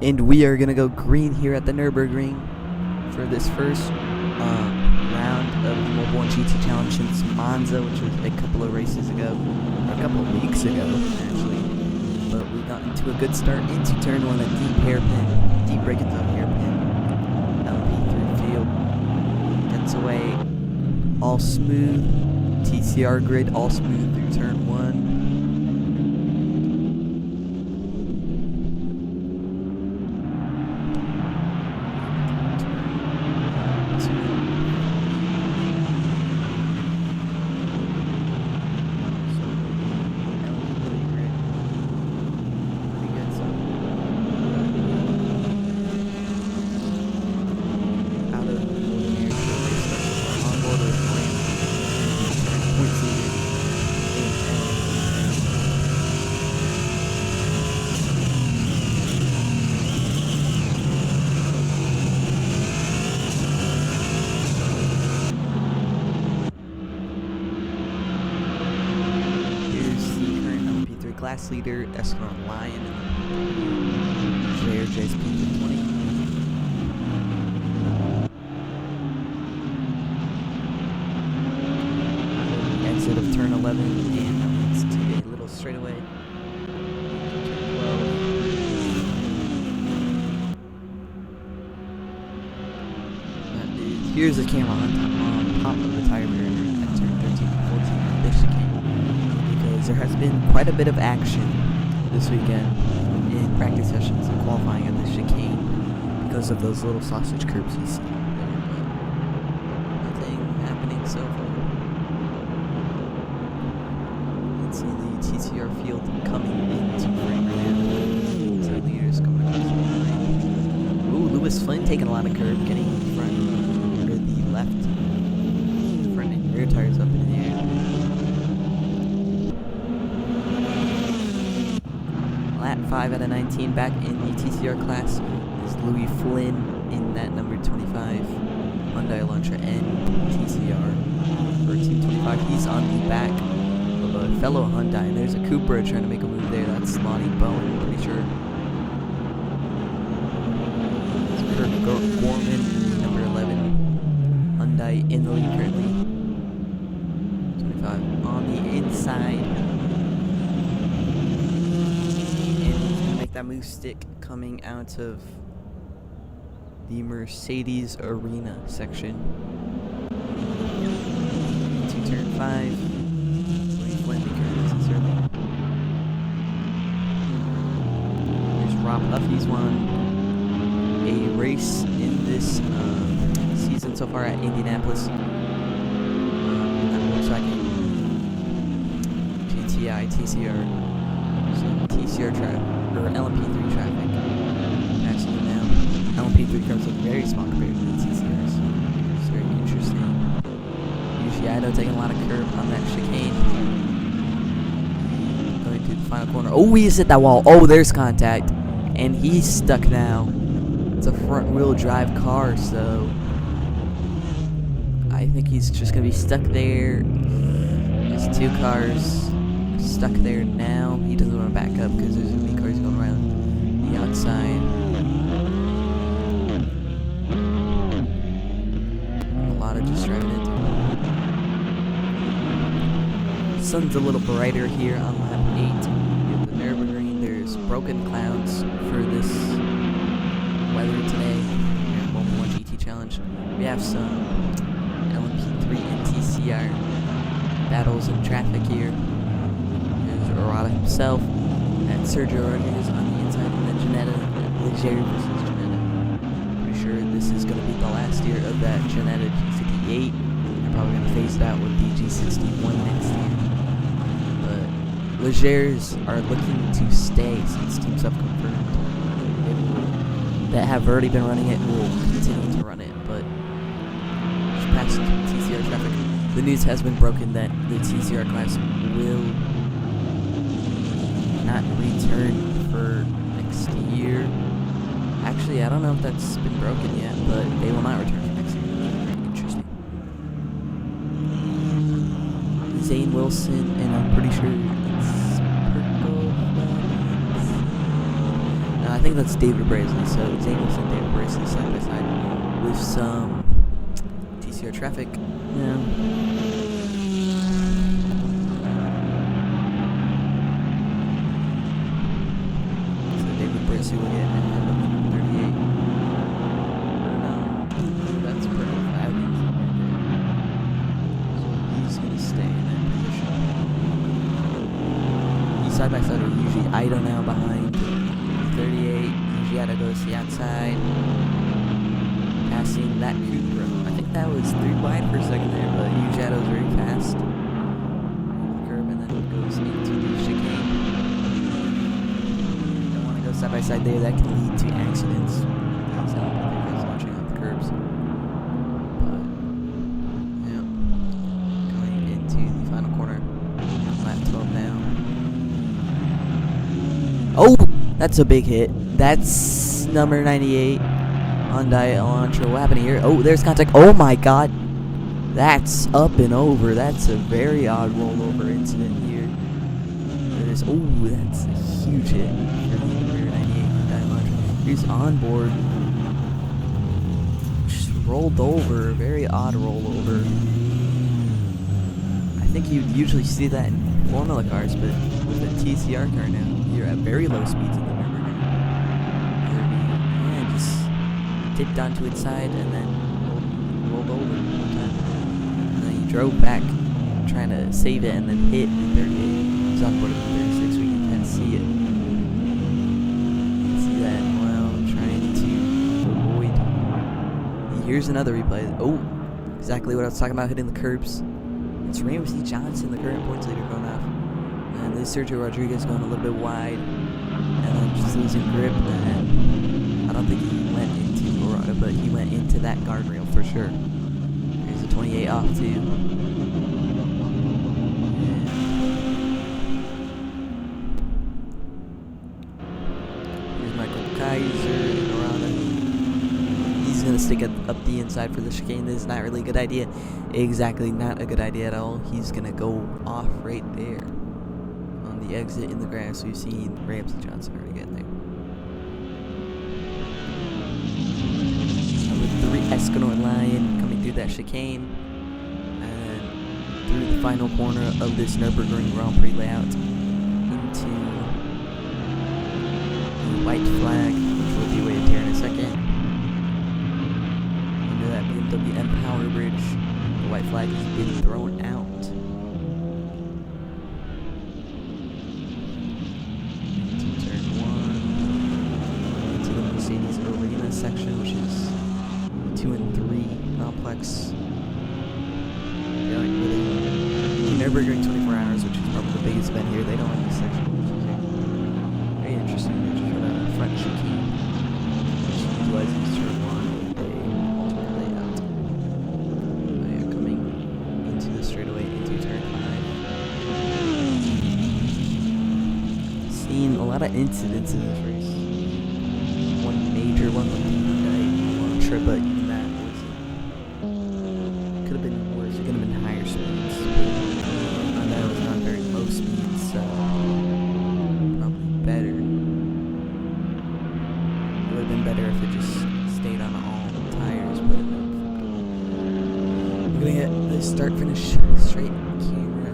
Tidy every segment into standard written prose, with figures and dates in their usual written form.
And we are going to go green here at the Nurburgring for this first round of the Mobil and GT Challenge since Monza, which was a couple of races ago, or a couple of weeks ago, actually. But we got into a good start into turn one, a deep hairpin, deep braking zone hairpin, LMP3 field. Gets away, all smooth, TCR grid, all smooth through turn one. Class leader, Escalon Lion, JRJ's P20. Exit of turn 11 and leads to a little straightaway. Turn 12. Here's the camera on top of the tire barrier at turn 13 and 14 at this chicane. There has been quite a bit of action this weekend in practice sessions and qualifying at this chicane because of those little sausage curbs you see there, but nothing happening so far. Let's see the TCR field coming into frame right now. So leaders coming across the line. Ooh, Lewis Flynn taking a lot of curb, getting in front or the left front and rear tires up in the air. Lap 5 out of 19 back in the TCR class is Louis Flynn in that number 25 Hyundai Elantra N TCR for Team 25. He's on the back of a fellow Hyundai, and there's a Cupra trying to make a move there. That's Lonnie Bowen, I'm pretty sure. There's Kurt Gorman, number 11 Hyundai in the lead currently. 25 on the inside. That move stick coming out of the Mercedes Arena section. To turn 5. There's Rob Huffy's won a race in this season so far at Indianapolis. That motorcycle GTI TCR. So TCR track. Or LMP3 traffic. Passing it now. LMP3 cars look very small compared to the TCRs. It's very interesting. Yushiado taking a lot of curb on that chicane. Going to the final corner. Oh, he just hit that wall. Oh, there's contact. And he's stuck now. It's a front wheel drive car, so I think he's just going to be stuck there. There's two cars stuck there now. He doesn't want to back up because there's going to be cars going around the outside. A lot of just driving into it. The sun's a little brighter here on lap 8 at the Nurburgring. There's broken clouds for this weather today here at Mobil 1 GT Challenge. We have some LMP3 and TCR battles in traffic here. Arata himself, and Sergio Rodriguez on the inside, and then Janetta, Leger versus Janetta. Pretty sure this is going to be the last year of that Janetta G58. They're probably going to phase it out with the G61 next year. But Legers are looking to stay since Team Stuff confirmed that have already been running it will continue to run it. But just past TCR traffic, the news has been broken that the TCR class will not return for next year. Actually, I don't know if that's been broken yet, but they will not return for next year. Very interesting. Zane Wilson, and I'm pretty sure it's Purple. No, I I think that's David Braisley. So Daniels and David Braisley side by side with some TCR traffic. Yeah. So David Braisley will get ahead of number 38. That's pretty fabulous right there. So he's gonna stay in that position. He's side by side with usually Ido now behind 38. Ugiato goes to the outside, passing that Cupra. I think that was 3 wide for a second there, but Ugiato's very fast. The curb and then goes into the chicane. Don't want to go side by side there. That can lead to accidents. That's how I was watching out the curbs. But yeah, going into the final corner. Lap 12 now. Oh, that's a big hit. That's number 98 Hyundai Elantra. What happened here? Oh, there's contact. Oh my God, that's up and over. That's a very odd rollover incident here. There's that's a huge hit for the number 98 Hyundai Elantra. Here's onboard, just rolled over. Very odd rollover. I think you'd usually see that in Formula cars, but with a TCR car now, you're at very low speeds in the Nurburgring. Yeah, just tipped onto its side and then rolled over one time. And then he drove back, trying to save it, and then hit the 38. He's on board at 36, we can kind of see it. You can see that while trying to avoid. Here's another replay. Oh, exactly what I was talking about, hitting the curbs. It's Ramsey Johnson, the current points leader, going off. And there's Sergio Rodriguez going a little bit wide. And then just losing grip. And I don't think he went into Morata, but he went into that guardrail for sure. Here's a 28 off too. Here's Michael Kaiser and Morata. He's going to stick up the inside for the chicane. This is not really a good idea. Exactly, not a good idea at all. He's going to go off right there on the exit in the grass. We've seen Ramsey Johnson already get there. Number 3, Escanor Lion coming through that chicane. And through the final corner of this Nurburgring Grand Prix layout into the white flag, which will be waved here in a second. That BMW M Power Bridge. The white flag has been thrown out. Into turn 1. Into the Mercedes Arena section, which is 2 and 3 complex. Yeah, like really, Nurburgring 24 hours, which is probably the biggest event here. They don't have this section, which is very interesting. They're just for the front chicane, which utilizes turn 1. Straightaway into turn 5. Seen a lot of incidents in this race. One major one with the Hyundai Elantra, but even that could have been worse. It could have been higher speeds. Hyundai was not very low speeds, so probably better. It would have been better if it just stayed on all tires, but we're gonna get the start finish straight camera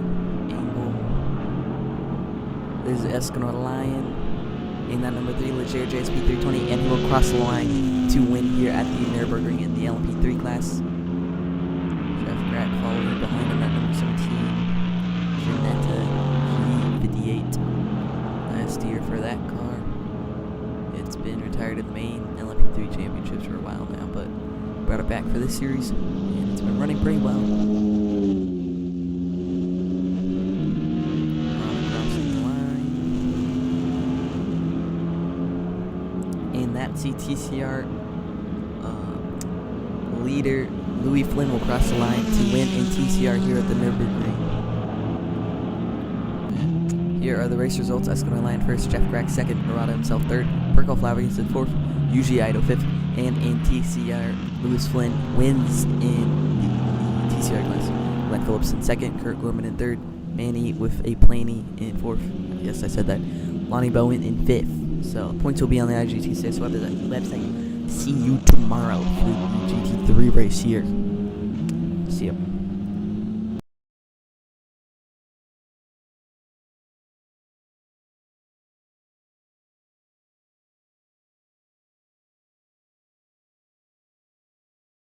angle. There's the Escanor Lion in that number 3 Leger JSP 320, and he will cross the line to win here at the Nurburgring in the LMP3 class. Jeff Grack following behind him at number 17. Janetta G58. Last year for that car. It's been retired in the main LMP3 championships for a while now, but brought it back for this series. It's been running pretty well. Crossing the line. And that TCR leader, Louis Flynn, will cross the line to win in TCR here at the Nurburgring. Here are the race results. Escanor Lion first, Jeff Grack second, Murata himself third, Perko Flavigis in fourth, Yuji Ido fifth, and in TCR, Louis Flynn wins in the TCR class. Glenn Phillips in second, Kurt Gorman in third, Manny with a Planey in fourth. Yes, I said that. Lonnie Bowen in fifth. So points will be on the IGTCS website. See you tomorrow for the GT3 race here. See ya.